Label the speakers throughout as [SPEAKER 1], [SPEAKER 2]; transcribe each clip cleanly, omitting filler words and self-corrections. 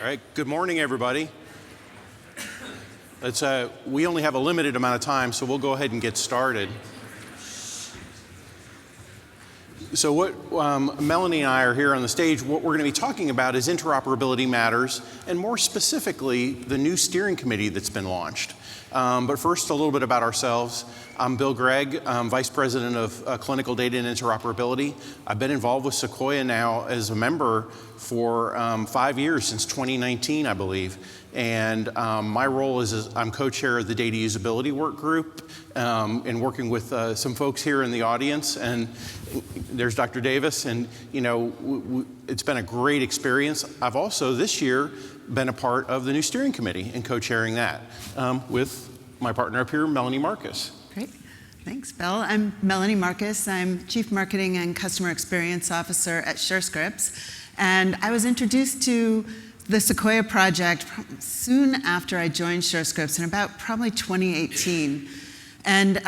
[SPEAKER 1] right, good morning, everybody. We only have a limited amount of time, so we'll go ahead and get started. So what Melanie and I are here on the stage, what we're going to be talking about is interoperability matters, and more specifically, the new steering committee that's been launched. But first, a little bit about ourselves. I'm Bill Gregg. I'm Vice President of Clinical Data and Interoperability. I've been involved with Sequoia now as a member for 5 years, since 2019, I believe. And my role is I'm co-chair of the Data Usability Work Group and working with some folks here in the audience. And there's Dr. Davis. And, you know, it's been a great experience. I've also, this year, been a part of the new steering committee and co-chairing that with my partner up here, Melanie Marcus.
[SPEAKER 2] Great. Thanks, Bill. I'm Melanie Marcus. I'm Chief Marketing and Customer Experience Officer at Surescripts. And I was introduced to the Sequoia project soon after I joined Surescripts in about probably 2018. And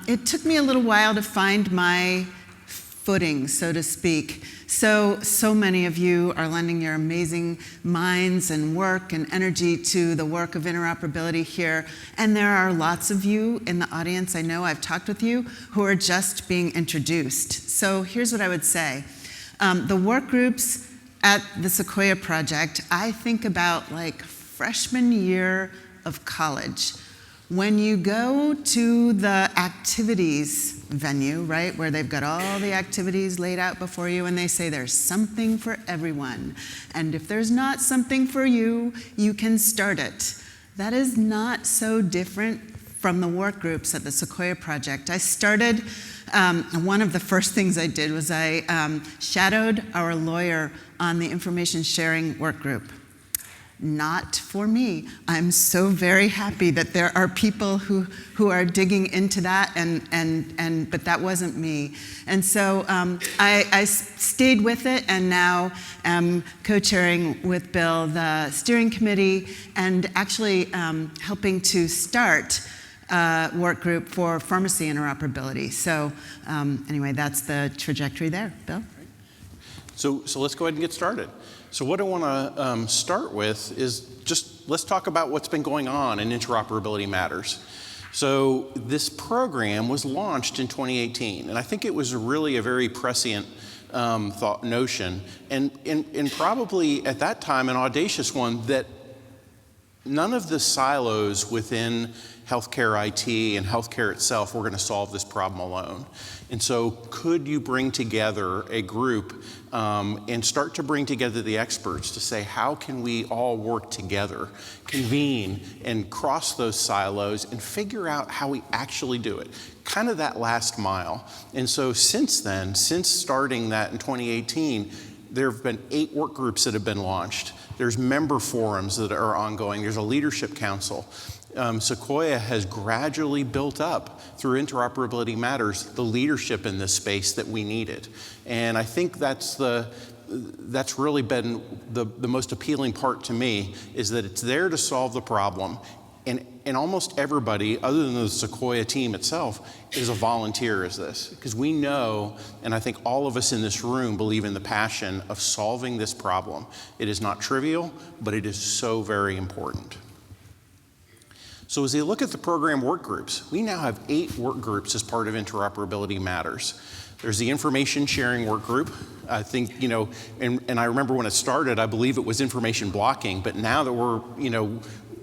[SPEAKER 2] it took me a little while to find my footing, so to speak. So many of you are lending your amazing minds and work and energy to the work of interoperability here. And there are lots of you in the audience, I know I've talked with you, who are just being introduced. So here's what I would say. The work groups at the Sequoia project, I think about like freshman year of college. When you go to the activities venue, right, where they've got all the activities laid out before you and they say there's something for everyone. And if there's not something for you, you can start it. That is not so different from the work groups at the Sequoia project. I started, one of the first things I did was I shadowed our lawyer on the information sharing work group. Not for me. I'm so very happy that there are people who are digging into that, but that wasn't me. And so I stayed with it, and now am co-chairing with Bill the steering committee and actually helping to start a work group for pharmacy interoperability. So anyway, that's the trajectory there. Bill?
[SPEAKER 1] So let's go ahead and get started. So what I want to start with is just let's talk about what's been going on in Interoperability Matters. So this program was launched in 2018, and I think it was really a very prescient notion, and probably at that time an audacious one, that none of the silos within healthcare IT and healthcare itself were going to solve this problem alone. And so could you bring together a group and start to bring together the experts to say, how can we all work together, convene and cross those silos and figure out how we actually do it? Kind of that last mile. And so since then, since starting that in 2018, there have been 8 work groups that have been launched. There's member forums that are ongoing. There's a leadership council. Sequoia has gradually built up through Interoperability Matters the leadership in this space that we needed. And I think that's really been the most appealing part to me, is that it's there to solve the problem. And almost everybody, other than the Sequoia team itself, is a volunteer as this. Because we know, and I think all of us in this room believe in the passion of solving this problem. It is not trivial, but it is so very important. So as you look at the program work groups, we now have 8 work groups as part of Interoperability Matters. There's the information sharing work group. I think, you know, and I remember when it started, I believe it was information blocking, but now that we're, you know,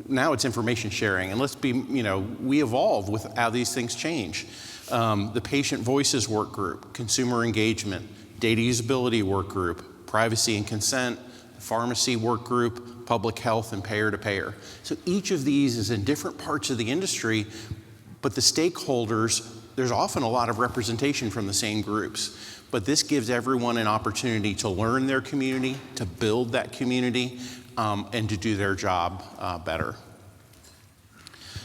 [SPEAKER 1] now it's information sharing. And let's be, you know, we evolve with how these things change. The patient voices work group, consumer engagement, data usability work group, privacy and consent, pharmacy work group, public health, and payer-to-payer. So each of these is in different parts of the industry, but the stakeholders, there's often a lot of representation from the same groups. But this gives everyone an opportunity to learn their community, to build that community, and to do their job better.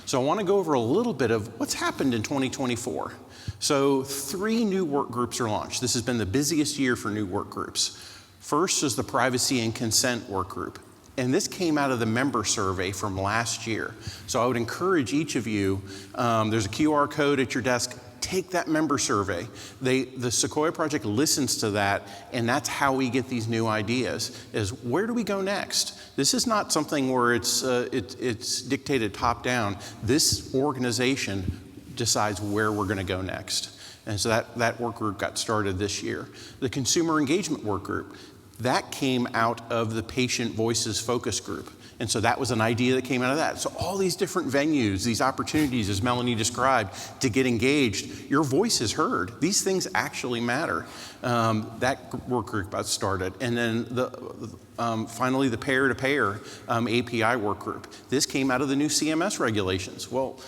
[SPEAKER 1] So I want to go over a little bit of what's happened in 2024. So 3 new work groups are launched. This has been the busiest year for new work groups. First is the privacy and consent work group. And this came out of the member survey from last year. So I would encourage each of you, there's a QR code at your desk, take that member survey. The Sequoia project listens to that, and that's how we get these new ideas, is where do we go next? This is not something where it's dictated top down. This organization decides where we're going to go next. And so that work group got started this year. The consumer engagement work group, that came out of the patient voices focus group. And so that was an idea that came out of that. So all these different venues, these opportunities, as Melanie described, to get engaged, your voice is heard. These things actually matter. That work group got started. And then finally, the payer-to-payer API work group. This came out of the new CMS regulations. Well,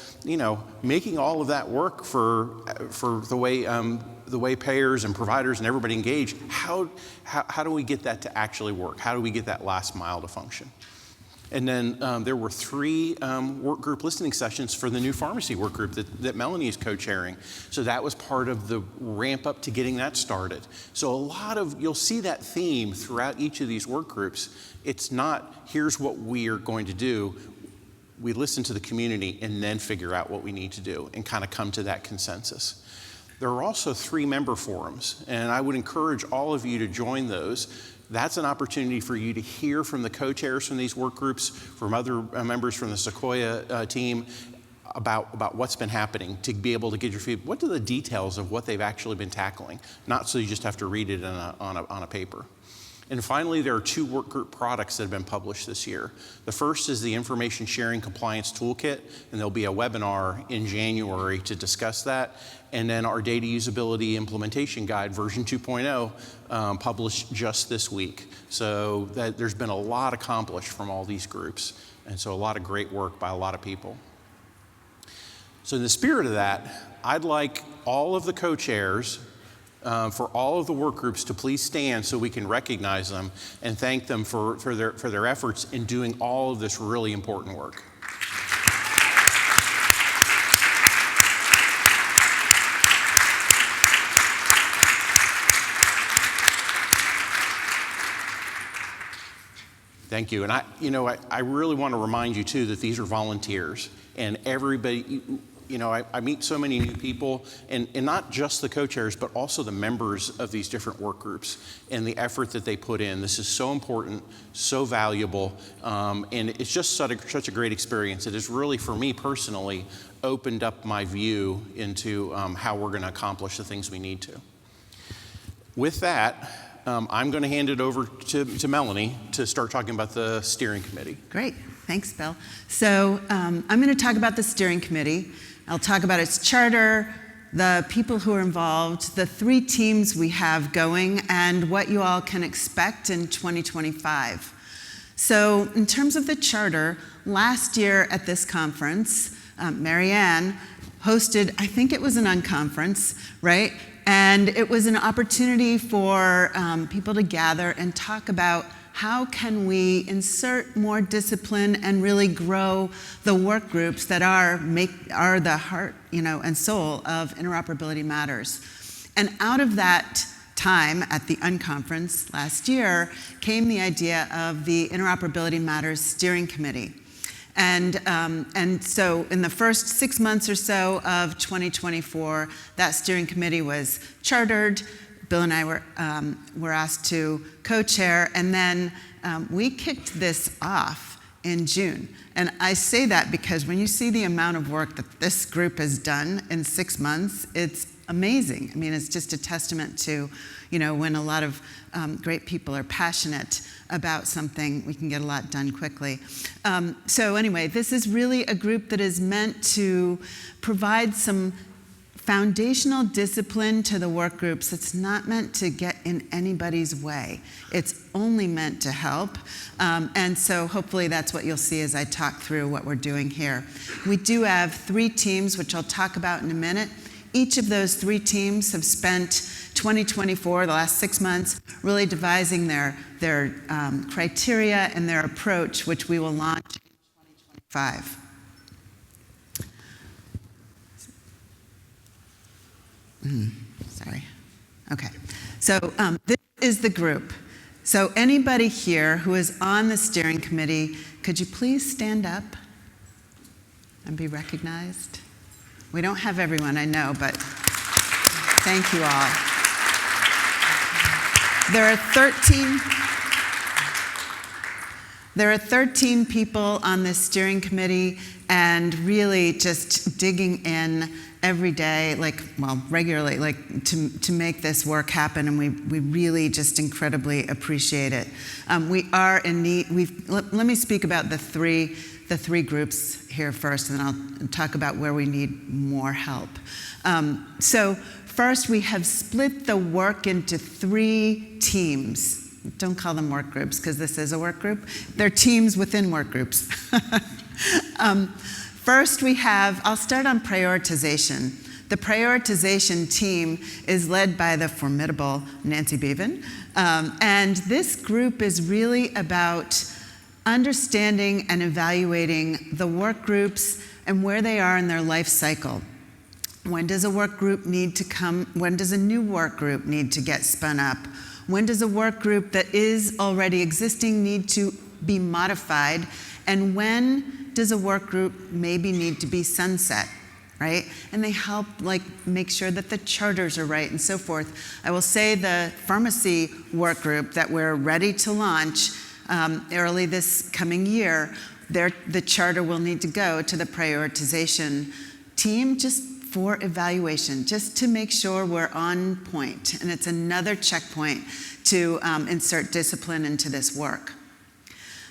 [SPEAKER 1] making all of that work for the way payers and providers and everybody engage, how do we get that to actually work? How do we get that last mile to function? And then there were 3 work group listening sessions for the new pharmacy work group that Melanie is co-chairing. So that was part of the ramp up to getting that started. So you'll see that theme throughout each of these work groups. It's not, here's what we are going to do. We listen to the community and then figure out what we need to do and kind of come to that consensus. There are also 3 member forums, and I would encourage all of you to join those. That's an opportunity for you to hear from the co-chairs from these work groups, from other members from the Sequoia team about what's been happening, to be able to get your feedback. What are the details of what they've actually been tackling? Not so you just have to read it on a paper. And finally, there are 2 work group products that have been published this year. The first is the Information Sharing Compliance Toolkit, and there'll be a webinar in January to discuss that. And then our Data Usability Implementation Guide, version 2.0, published just this week. So there's been a lot accomplished from all these groups, and so a lot of great work by a lot of people. So in the spirit of that, I'd like all of the co-chairs for all of the work groups to please stand so we can recognize them and thank them for their efforts in doing all of this really important work. Thank you. And I really want to remind you too that these are volunteers, and everybody, I meet so many new people, and not just the co-chairs, but also the members of these different work groups and the effort that they put in. This is so important, so valuable, and it's just such a great experience. It has really, for me personally, opened up my view into how we're going to accomplish the things we need to. With that, I'm going to hand it over to Melanie to start talking about the steering committee.
[SPEAKER 2] Great. Thanks, Bill. So I'm going to talk about the steering committee. I'll talk about its charter, the people who are involved, the 3 teams we have going, and what you all can expect in 2025. So in terms of the charter, last year at this conference, Marianne hosted, I think it was an unconference, right? And it was an opportunity for people to gather and talk about how can we insert more discipline and really grow the work groups that are the heart, and soul of Interoperability Matters. And out of that time at the unconference last year came the idea of the Interoperability Matters Steering Committee. And so in the first 6 months or so of 2024, that steering committee was chartered. Bill and I were asked to co-chair, and then we kicked this off in June. And I say that because when you see the amount of work that this group has done in 6 months, it's amazing. I mean, it's just a testament to, when a lot of great people are passionate about something, we can get a lot done quickly. So anyway, this is really a group that is meant to provide some foundational discipline to the work groups. It's not meant to get in anybody's way. It's only meant to help. And so hopefully that's what you'll see as I talk through what we're doing here. We do have 3 teams, which I'll talk about in a minute. Each of those 3 teams have spent 2024, the last 6 months, really devising their criteria and their approach, which we will launch in 2025. Sorry. Okay. So this is the group. So anybody here who is on the steering committee, could you please stand up and be recognized? We don't have everyone, I know, but Thank you all. There are 13 people on this steering committee, and really just digging in every day, regularly, to make this work happen, and we really just incredibly appreciate it. We are in need. Let me speak about the three groups here first, and then I'll talk about where we need more help. So first, we have split the work into 3 teams. Don't call them work groups, because this is a work group. They're teams within work groups. First, I'll start on prioritization. The prioritization team is led by the formidable Nancy Bevan. And this group is really about understanding and evaluating the work groups and where they are in their life cycle. When does a work group need to come? When does a new work group need to get spun up? When does a work group that is already existing need to be modified? And when does a work group maybe need to be sunset, right? And they help make sure that the charters are right and so forth. I will say the pharmacy work group that we're ready to launch early this coming year, the charter will need to go to the prioritization team just for evaluation, just to make sure we're on point. And it's another checkpoint to insert discipline into this work.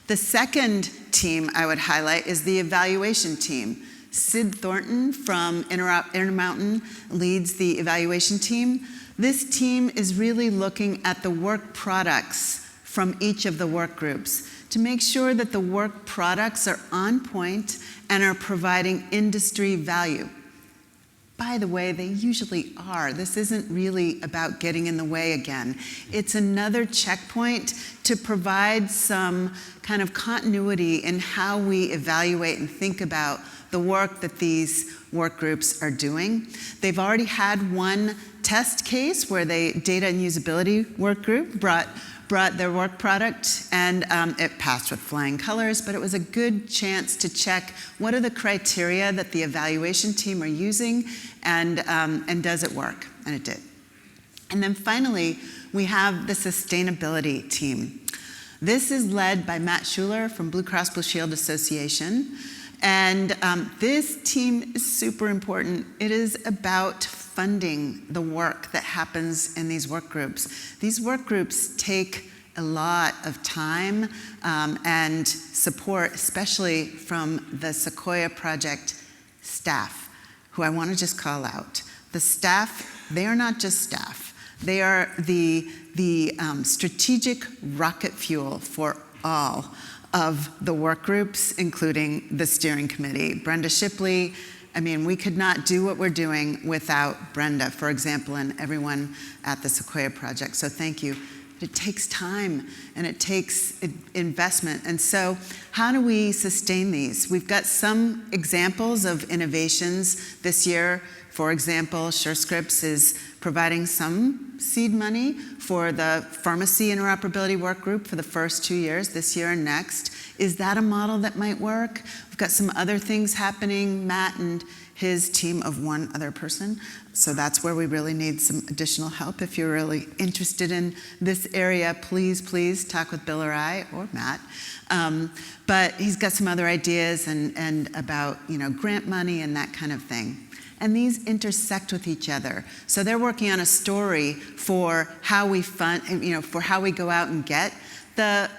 [SPEAKER 2] The second team I would highlight is the evaluation team. Sid Thornton from Intermountain leads the evaluation team. This team is really looking at the work products from each of the work groups to make sure that the work products are on point and are providing industry value. By the way, they usually are. This isn't really about getting in the way again. It's another checkpoint to provide some kind of continuity in how we evaluate and think about the work that these work groups are doing. They've already had one test case where data and usability work group brought their work product, and it passed with flying colors, but it was a good chance to check what are the criteria that the evaluation team are using, and does it work? And it did. And then finally, we have the sustainability team. This is led by Matt Schuler from Blue Cross Blue Shield Association. And this team is super important. It is about funding the work that happens in these work groups. These work groups take a lot of time and support, especially from the Sequoia project staff, who I want to just call out. The staff, they are not just staff. They are the strategic rocket fuel for all of the work groups, including the steering committee. Brenda Shipley, we could not do what we're doing without Brenda, for example, and everyone at the Sequoia project. So thank you. It takes time and it takes investment. And so how do we sustain these? We've got some examples of innovations this year. For example, Surescripts is providing some seed money for the pharmacy interoperability work group for the first 2 years, this year and next. Is that a model that might work? We've got some other things happening. Matt and his team of one other person. So that's where we really need some additional help. If you're really interested in this area, please talk with Bill or I or Matt. But he's got some other ideas and about grant money and that kind of thing. And these intersect with each other. So they're working on a story for how we fund, for how we go out and get the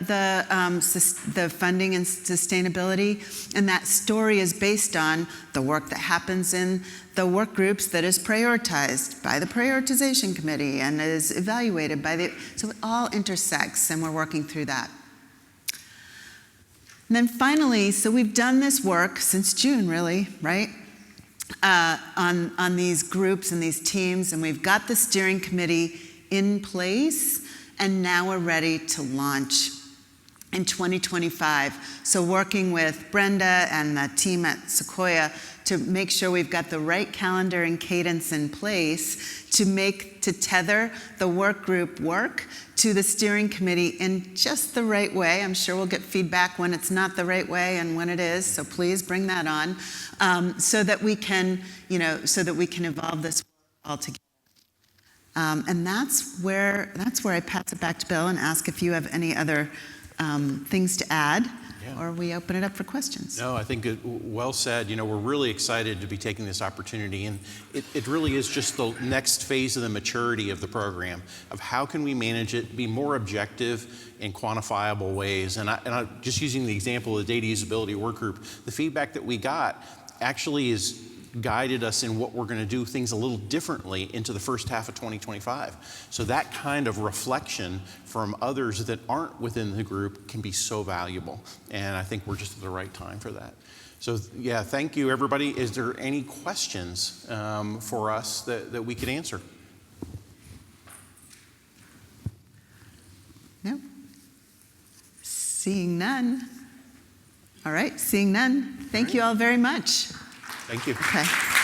[SPEAKER 2] funding and sustainability, and that story is based on the work that happens in the work groups that is prioritized by the prioritization committee and is evaluated by so it all intersects, and we're working through that. And then finally, so we've done this work since June, really, right? On these groups and these teams, and we've got the steering committee in place, and now we're ready to launch in 2025. So working with Brenda and the team at Sequoia to make sure we've got the right calendar and cadence in place to tether the work group work to the steering committee in just the right way. I'm sure we'll get feedback when it's not the right way and when it is, so please bring that on, so that we can evolve this all together. And that's where I pass it back to Bill and ask if you have any other things to add, or we open it up for questions.
[SPEAKER 1] No, I think well said. You know, we're really excited to be taking this opportunity, and it really is just the next phase of the maturity of the program, of how can we manage it, be more objective in quantifiable ways. And I just using the example of the data usability work group, the feedback that we got actually is guided us in what we're going to do things a little differently into the first half of 2025. So that kind of reflection from others that aren't within the group can be so valuable. And I think we're just at the right time for that. So yeah, thank you everybody. Is there any questions for us that we could answer?
[SPEAKER 2] No? Seeing none. All right, seeing none. Thank you all very much.
[SPEAKER 1] Thank you.
[SPEAKER 2] Okay.